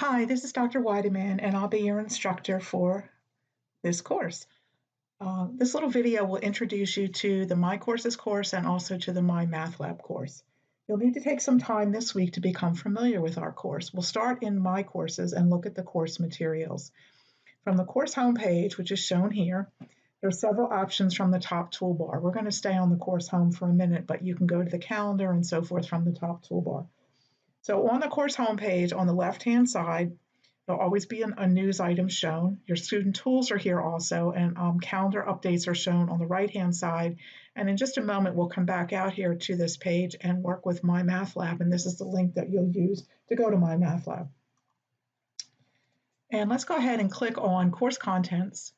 Hi, this is Dr. Weideman, and I'll be your instructor for this course. This little video will introduce you to the My Courses course and also to the Mymathlab course. You'll need to take some time this week to become familiar with our course. We'll start in My Courses and look at the course materials. From the course homepage, which is shown here, there are several options from the top toolbar. We're going to stay on the course home for a minute, but you can go to the calendar and so forth from the top toolbar. So on the course homepage, on the left-hand side, there'll always be a news item shown. Your student tools are here also, and calendar updates are shown on the right-hand side. And in just a moment, we'll come back out here to this page and work with Mymathlab, and this is the link that you'll use to go to Mymathlab. And let's go ahead and click on Course Contents.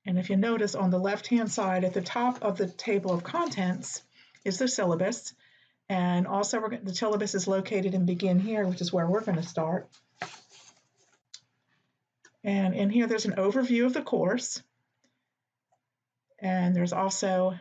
And if you notice on the left-hand side at the top of the table of contents is the syllabus. And also the syllabus is located in Begin here, which is where we're going to start. And in here there's an overview of the course. And there's also,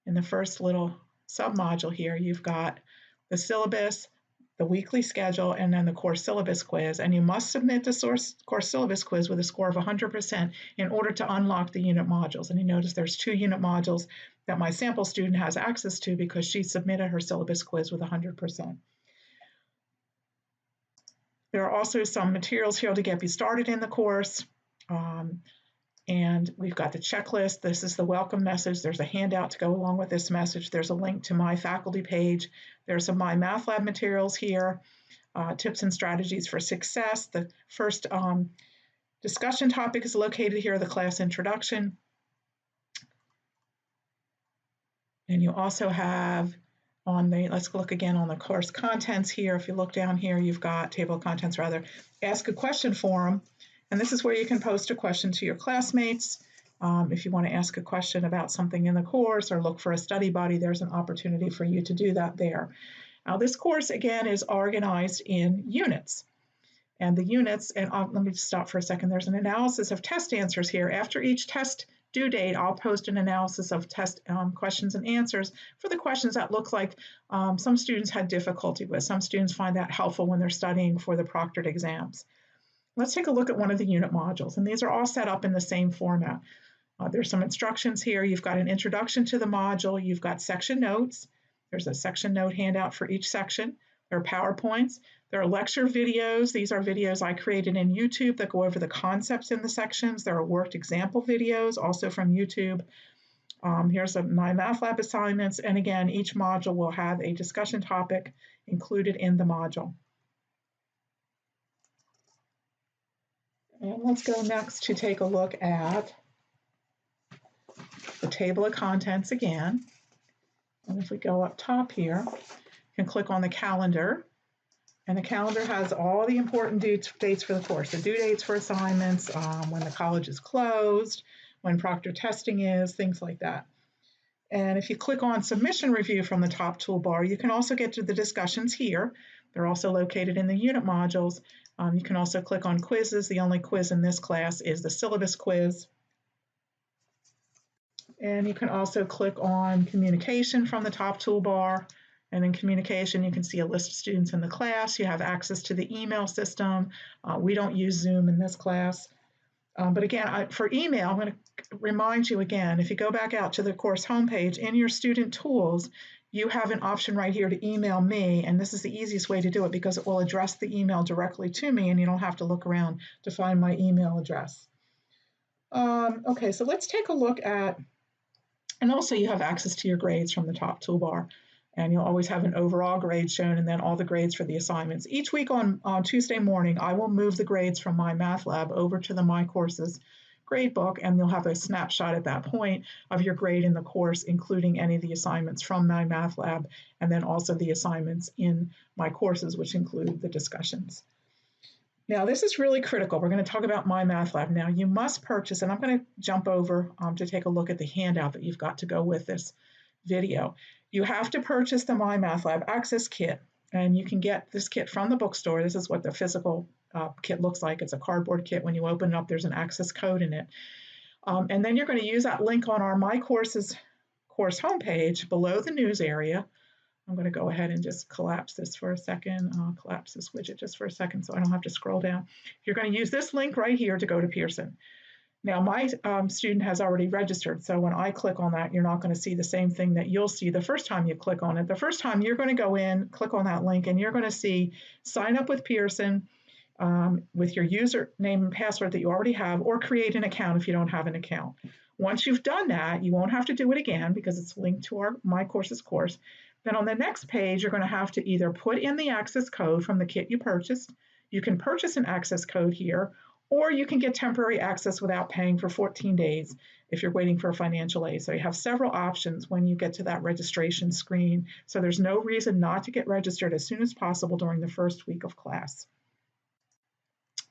in the first little submodule here, you've got the syllabus, the weekly schedule, and then the course syllabus quiz. And you must submit the course syllabus quiz with a score of 100% in order to unlock the unit modules. And you notice there's 2 unit modules that my sample student has access to because she submitted her syllabus quiz with 100%. There are also some materials here to get you started in the course. And we've got the checklist. This is the welcome message. There's a handout to go along with this message. There's a link to my faculty page. There's some Mymathlab materials here, tips and strategies for success. The first discussion topic is located here, the class introduction. And you also have on the, let's look again on the course contents here. If you look down here, you've got table of contents rather, ask a question forum. And this is where you can post a question to your classmates. If you want to ask a question about something in the course or look for a study buddy, there's an opportunity for you to do that there. Now this course again is organized in units. And the units, and let me just stop for a second, there's an analysis of test answers here. After each test due date, I'll post an analysis of test questions and answers for the questions that look like some students had difficulty with. Some students find that helpful when they're studying for the proctored exams. Let's take a look at one of the unit modules, and these are all set up in the same format. There's some instructions here. You've got an introduction to the module. You've got section notes. There's a section note handout for each section. There are PowerPoints. There are lecture videos. These are videos I created in YouTube that go over the concepts in the sections. There are worked example videos also from YouTube. Here's some Mymathlab assignments. And again, each module will have a discussion topic included in the module. And let's go next to take a look at the table of contents again. And if we go up top here, you can click on the calendar. And the calendar has all the important dates for the course, the due dates for assignments, when the college is closed, when proctor testing is, things like that. And if you click on submission review from the top toolbar, you can also get to the discussions here. They're also located in the unit modules. You can also click on quizzes. The only quiz in this class is the syllabus quiz. And you can also click on communication from the top toolbar. And in communication, you can see a list of students in the class. You have access to the email system. We don't use Zoom in this class. But again, for email, I'm going to remind you again, if you go back out to the course homepage, in your student tools, you have an option right here to email me, and this is the easiest way to do it because it will address the email directly to me and you don't have to look around to find my email address. Okay, so let's take a look at, and also you have access to your grades from the top toolbar, and you'll always have an overall grade shown and then all the grades for the assignments. Each week on Tuesday morning, I will move the grades from Mymathlab over to the My Courses gradebook, and you'll have a snapshot at that point of your grade in the course, including any of the assignments from Mymathlab, and then also the assignments in My Courses, which include the discussions. Now, this is really critical. We're going to talk about Mymathlab now. You must purchase, and I'm going to jump over to take a look at the handout that you've got to go with this video. You have to purchase the Mymathlab Access Kit, and you can get this kit from the bookstore. This is what the physical kit looks like. It's a cardboard kit. When you open it up, there's an access code in it. And then you're going to use that link on our My Courses course homepage below the news area I'm going to go ahead and just collapse this for a second. I'll collapse this widget just for a second so I don't have to scroll down. You're going to use this link right here to go to Pearson. Now, my student has already registered, so when I click on that, you're not going to see the same thing that you'll see the first time you click on it. The first time you're going to go in, click on that link, and you're going to see sign up with Pearson with your username and password that you already have, or create an account if you don't have an account. Once you've done that, you won't have to do it again because it's linked to our My Courses course. Then on the next page, you're going to have to either put in the access code from the kit you purchased. You can purchase an access code here, or you can get temporary access without paying for 14 days if you're waiting for a financial aid. So you have several options when you get to that registration screen. So there's no reason not to get registered as soon as possible during the first week of class.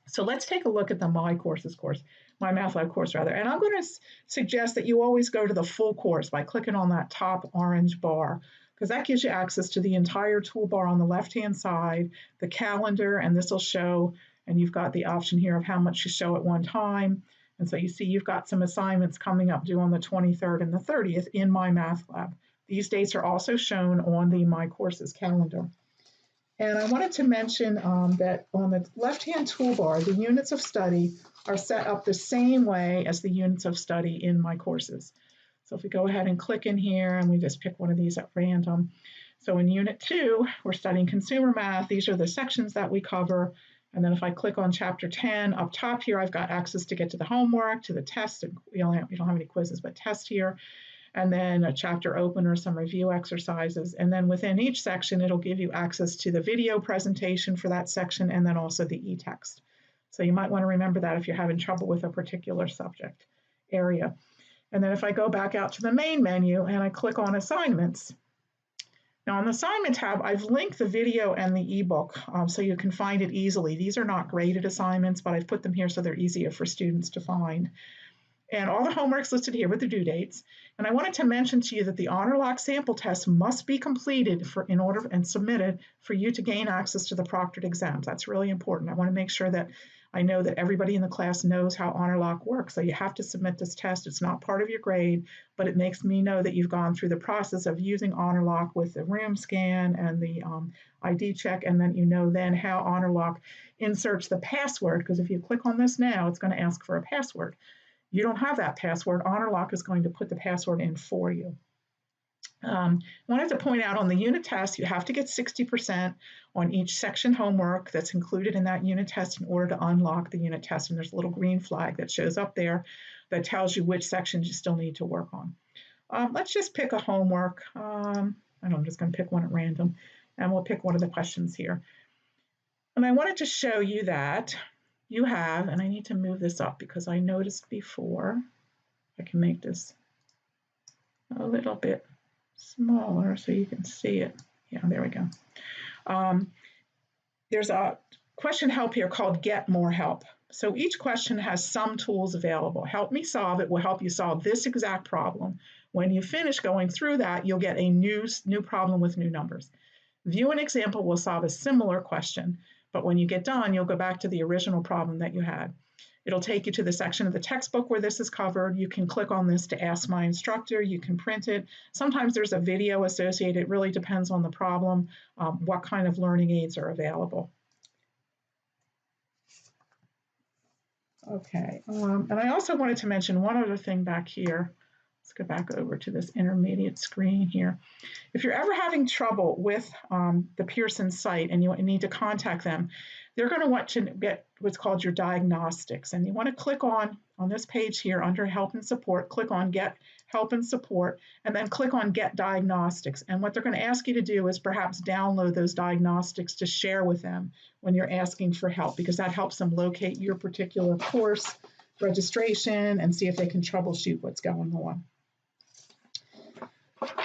So let's take a look at the Mymathlab course rather. And I'm going to suggest that you always go to the full course by clicking on that top orange bar, because that gives you access to the entire toolbar on the left-hand side, the calendar, and this will show, and you've got the option here of how much you show at one time. And so you see you've got some assignments coming up due on the 23rd and the 30th in Mymathlab. These dates are also shown on the My Courses calendar. And I wanted to mention that on the left-hand toolbar, the units of study are set up the same way as the units of study in My Courses. So if we go ahead and click in here and we just pick one of these at random. So in Unit 2, we're studying consumer math. These are the sections that we cover. And then if I click on Chapter 10, up top here, I've got access to get to the homework, to the test. And we don't have any quizzes, but test here. And then a chapter opener, some review exercises. And then within each section, it'll give you access to the video presentation for that section and then also the e-text. So you might want to remember that if you're having trouble with a particular subject area. And then if I go back out to the main menu and I click on assignments, now on the assignment tab, I've linked the video and the ebook so you can find it easily. These are not graded assignments, but I've put them here so they're easier for students to find. And all the homework's listed here with the due dates. And I wanted to mention to you that the HonorLock sample test must be completed in order and submitted for you to gain access to the proctored exams. That's really important. I want to make sure that I know that everybody in the class knows how HonorLock works. So you have to submit this test. It's not part of your grade, but it makes me know that you've gone through the process of using HonorLock with the room scan and the ID check, and then you know then how HonorLock inserts the password, because if you click on this now, it's going to ask for a password. You don't have that password. HonorLock is going to put the password in for you. I wanted to point out on the unit test, you have to get 60% on each section homework that's included in that unit test in order to unlock the unit test. And there's a little green flag that shows up there that tells you which sections you still need to work on. Let's just pick a homework. I'm just going to pick one at random, and we'll pick one of the questions here. And I wanted to show you that you have, and I need to move this up because I noticed before, I can make this a little bit smaller so you can see it. Yeah, there we go. There's a question help here called Get More Help. So each question has some tools available. Help Me Solve It will help you solve this exact problem. When you finish going through that, you'll get a new problem with new numbers. View an Example will solve a similar question, but when you get done, you'll go back to the original problem that you had. It'll take you to the section of the textbook where this is covered. You can click on this to ask my instructor. You can print it. Sometimes there's a video associated. It really depends on the problem, what kind of learning aids are available. Okay, and I also wanted to mention one other thing back here. Let's go back over to this intermediate screen here. If you're ever having trouble with the Pearson site and you need to contact them, they're going to want to get what's called your diagnostics. And you want to click on this page here under Help and Support, click on Get Help and Support, and then click on Get Diagnostics. And what they're going to ask you to do is perhaps download those diagnostics to share with them when you're asking for help, because that helps them locate your particular course registration and see if they can troubleshoot what's going on.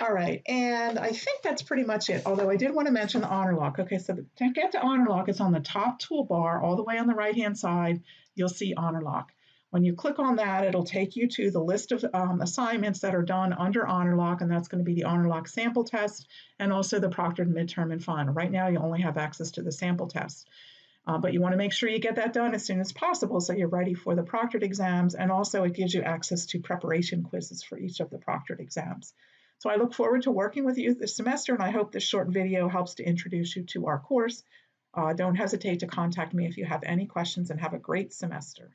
All right, and I think that's pretty much it, although I did want to mention the HonorLock. Okay, so to get to HonorLock, it's on the top toolbar all the way on the right-hand side. You'll see HonorLock. When you click on that, it'll take you to the list of assignments that are done under HonorLock, and that's going to be the HonorLock sample test and also the proctored midterm and final. Right now, you only have access to the sample test. But you want to make sure you get that done as soon as possible so you're ready for the proctored exams, and also it gives you access to preparation quizzes for each of the proctored exams. So I look forward to working with you this semester, and I hope this short video helps to introduce you to our course. Don't hesitate to contact me if you have any questions, and have a great semester.